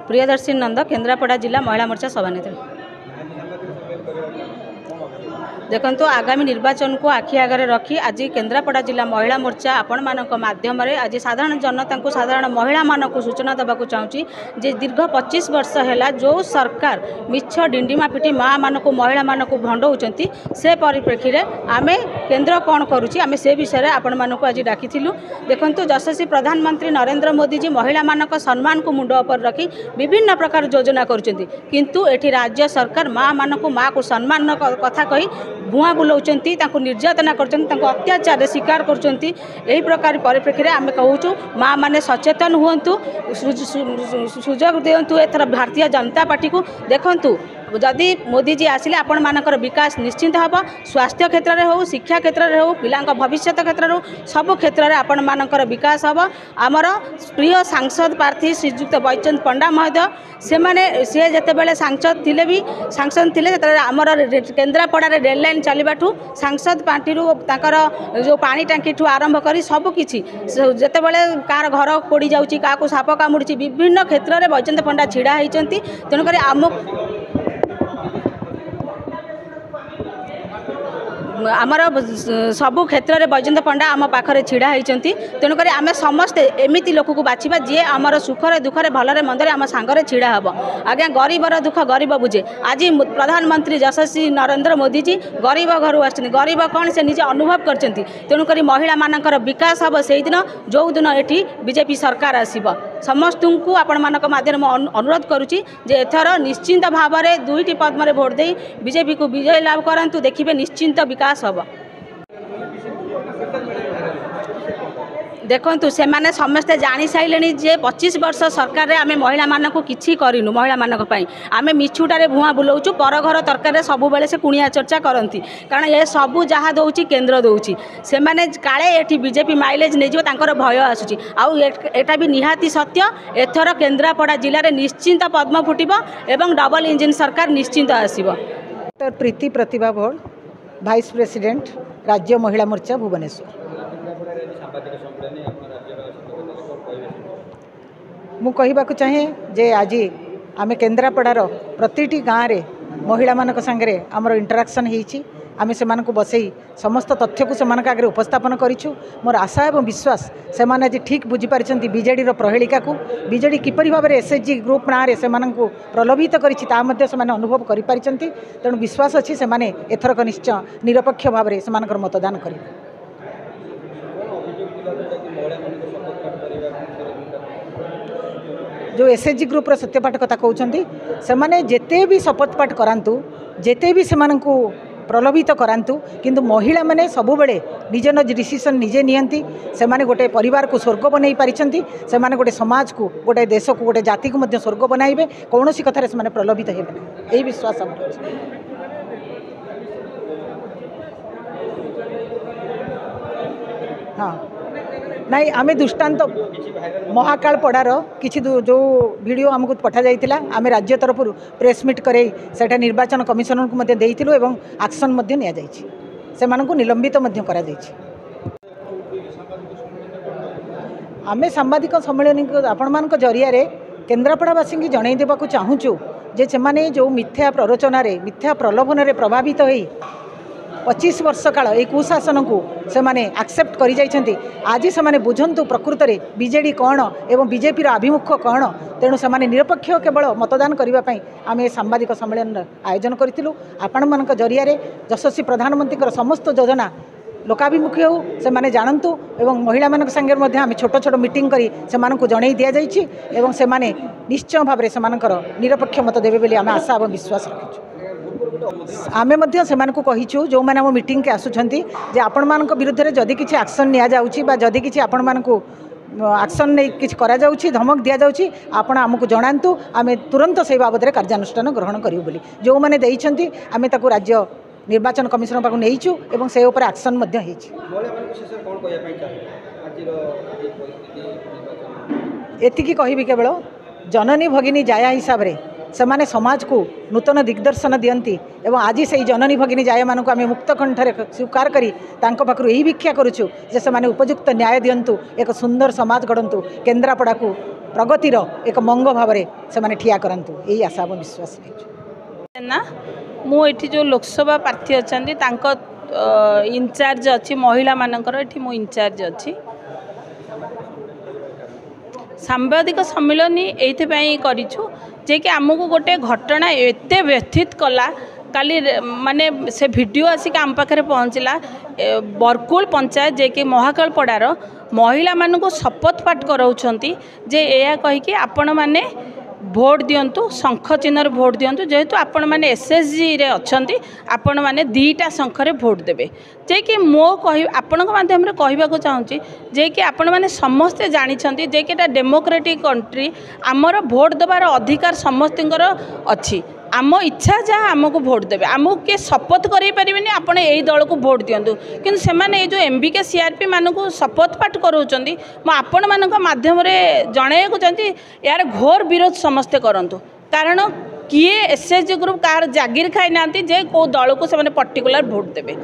प्रियदर्शी नंद केन्द्रापड़ा जिला महिला मोर्चा सभानेत्री। देखो आगामी निर्वाचन को आखि आगे रखी आज केन्द्रापड़ा जिला महिला मोर्चा आपण मानक माध्यम आज साधारण जनता को साधारण महिला मानक सूचना देवाक चाहूँगी जे दीर्घ 25 वर्ष है जो सरकार मिछ डिंडिमा पिटी माँ मानक महिला मानक भंडाऊँच से परिप्रेक्षी में आम केन्द्र कौन करुच्ची आम से विषय आपण मानक आज डाकी देखु यशस्वी प्रधानमंत्री नरेंद्र मोदी जी महिला मानक सम्मान को मुंड उपर रखी विभिन्न प्रकार योजना करुँच किंतु एठी राज्य सरकार माँ मानक माँ को सम्मान कथा कही भुआ बुलाऊँच निर्यातना कर अत्याचार शिकार कर प्रकार परिप्रेक्षी में आम कहूँ माँ मैंने सचेतन हूँ सुजोग दिंतु एथर भारतीय जनता पार्टी को देखु जदि मोदी जी आसिले आपण मानकर विकास निश्चिंत हम स्वास्थ्य क्षेत्र में हो शिक्षा क्षेत्र में हो पिला भविष्य क्षेत्र में हो सब क्षेत्र में आपण मानकर विकास हम आमर प्रिय सांसद प्रार्थी श्रीजुक्त बैजयंत पंडा महोदय से माने सी जितेबाला सांसद थे भी सांसद थे आमर केन्द्रापड़ा रेल लाइन चलवाठू सांसद पार्टी जो पानी टांकी ठू आरंभ कर सबकि जितेबाला कार घर पोड़ी जाऊँगी क्या साप कामुड़ी विभिन्न क्षेत्र में बैजयंत पंडा छिड़ा होती तेणुक आम आमर सबु क्षेत्र में बैजयंत पंडा आम पाखे छिड़ा होती तेणुक आम समस्ते एमती लोक को बाछा जी आमर सुखरे दुखरे भलरे मंदरे आम सांगरे छिड़ा हम आज्ञा गरीबर दुख गरीब बुझे आज प्रधानमंत्री यशस्वी नरेंद्र मोदी जी गरीब घर आस गरीब कौन से निजे अनुभव कर तेणुक महिला मानकर विकास हम से दिन जो दिन ये बीजेपी सरकार आसब समस्त को आपण मानक माध्यम अनुरोध करुच्ची जे एथर निश्चिंत भाव में दुईटी पद्म भोट दे बीजेपी को विजय लाभ करूँ देखिए निश्चिंत विकास हम देखु से मैंने समस्ते जानी सारे जे 25 वर्ष सरकार रे आमे महिला मानक किछि करिनु महिला मानक पई आमे मिछुटारे भुआ बुलाऊँ पर घर तरकार सब बेले से कुणिया चर्चा करती कारण ये सबू जहाँ दौची केन्द्र दौची से मैंने काले एठी बीजेपी माइलेज नहीं तांकर भय आसूची आउ एटा भी निहाती सत्य एथर केन्द्रापड़ा जिले में निश्चिंत पद्म फुटिबो एवं डबल इंजिन सरकार निश्चिंत आसीबो। प्रीति प्रतिभा भोल भाइस प्रेसिडेंट राज्य महिला मोर्चा भुवनेश्वर। मु कहबा चाहे जे आज आम केन्द्रापड़ार प्रति गाँव में महिला मान सांगे आमर इंटराक्शन होती आम से बसई समस्त तथ्य को सेमान आगे उपस्थापन करूँ मोर आशा और विश्वास से आज ठीक बुझीपारी बीजेडी प्रहेलिका को बीजेडी किपरि भाव में एसएचजी ग्रुप ना से प्रलोभित करी अनुभव कर तेणु विश्वास अच्छी से एथरक निश्चय निरपेक्ष भाव में से मतदान करेंगे। जो एसएचजी ग्रुप सत्यपाठ कथा कहते से माने जेते भी शपथ पाठ करातु जेते भी से प्रलोभित करातु किंतु महिला माने सबु बेले निज डिसीजन निजे नियंती से माने गोटे परिवार को स्वर्ग बनई पारिछंती से माने गोटे समाज को गोटे देश को गोटे जाति को मध्य स्वर्ग बनाइबे कौन सी कथार से प्रलोभित हेबे यही विश्वास हमर। हाँ नाई आम दृष्टांत महाकाल पड़ार किसी जो वीडियो आमको पठा जाइतिला आम राज्य तरफ प्रेस मीट करे सेटा निर्वाचन कमिशनर को मध्य देइथिलु एवं एक्शन मध्य निया जाइछि से मानकु निलंबित मध्य करा जाइछि। आमे सांबादिक सम्मेलन आपण मानक जरिया रे केन्द्रापड़ावासी की जणै देबाकु चाहूचु जे से माने जो मिथ्या प्ररोचना रे मिथ्या प्रलोभन रे प्रभावित होई 25 वर्ष काल एक कुशासन को से माने एक्सेप्ट करि जाइछन्ति आज से माने बुझंतु प्रकृत रे बीजेडी कौन एवं बीजेपी आभिमुख कौन तेणु से माने निरपेक्ष केवल मतदान करने पर आम ये सांबादिक सम्मेलन आयोजन करूँ आपण मान जरिया यशस्वी प्रधानमंत्री समस्त योजना लोकाभिमुखी हो से माने जानतु एवं महिला मान संगे आम छोट छोट मीटिंग करी से मानकु जणै दिया जाइछि एवं से माने निश्चय भाव में से निरपेक्ष मत देवे बोली आम आशा और विश्वास रखुछु। आमे मध्य से कहीचु जो मैंने आम मीटिंग के आसुछंती जे आपण मान विरुद्ध रे जदि किछि एक्शन निया जाउछि बा जदि किछि आपण मानकु एक्शन नहीं किछि करा जाउछि धमक दिया जाउछि आपण आमको जणांतु आमे तुरंत से बाबद कार्यानुष्ठान ग्रहण करिउ बोली जो मैंने देइछंती आमे ताकु राज्य निर्वाचन कमिशनर पाक नहींचु एवं से ऊपर एक्शन मध्य हेछि। एतिकी कहबी केवल जननी भगिनी जाया हिसाब रे से माने समाज को नूतन दिग्दर्शन दियंती एवं आज से जननी भगिनी जाय मानक आम मुक्त कंठरे स्वीकार करी तांको पाखरु यही भिक्षा करुछु जे से माने उपयुक्त न्याय दियंतु एक सुंदर समाज गढ़ंतु केन्द्रापड़ा को प्रगतिर एक मंग भाव से माने ठिया करंतु यही आशा और विश्वास ना मुझे जो लोकसभा प्रार्थी अच्छा इनचार्ज अच्छी महिला मानकर एठी मो इनचार्ज अच्छी सांबादिक सम्मेलन ये करूँ जे कि आमको गोटे घटना एते व्यथित कला काली माने से वीडियो आसिक आम पाखे पहुँचला बरकुल पंचायत जे कि महाकालपड़ार महिला मानू शपथ पाठ कराउछंती जे एया कहिकी आपण माने भोट दिंतु शंख चिन्ह भोट दिंतु जेहेतु आपण मैंने एसएसजी रे अच्छी आपण मैंने दीटा शंखरे भोट देवे जे कि मो कह आपण माध्यम कहवाक चाहूँगी जे कि आपण मैंने समस्ते जानते जे कि डेमोक्रेटिक कंट्री आमर भोट देवार अधिकार समस्तर अच्छी आम इच्छा जहाँ आमको भोट देवे आमको किए शपथ करें आपण यही दल को भोट दिंतु कि से जो एमबीके सीआरपी मानक शपथ पाठ कराउछंती आपण मान माध्यम जनइक चाहती यार घोर विरोध समस्ते करंतु कारण किए एसएचजी ग्रुप कार जागिर खाई ना जे कौ दल को से पर्टिकुलर भोट देवे।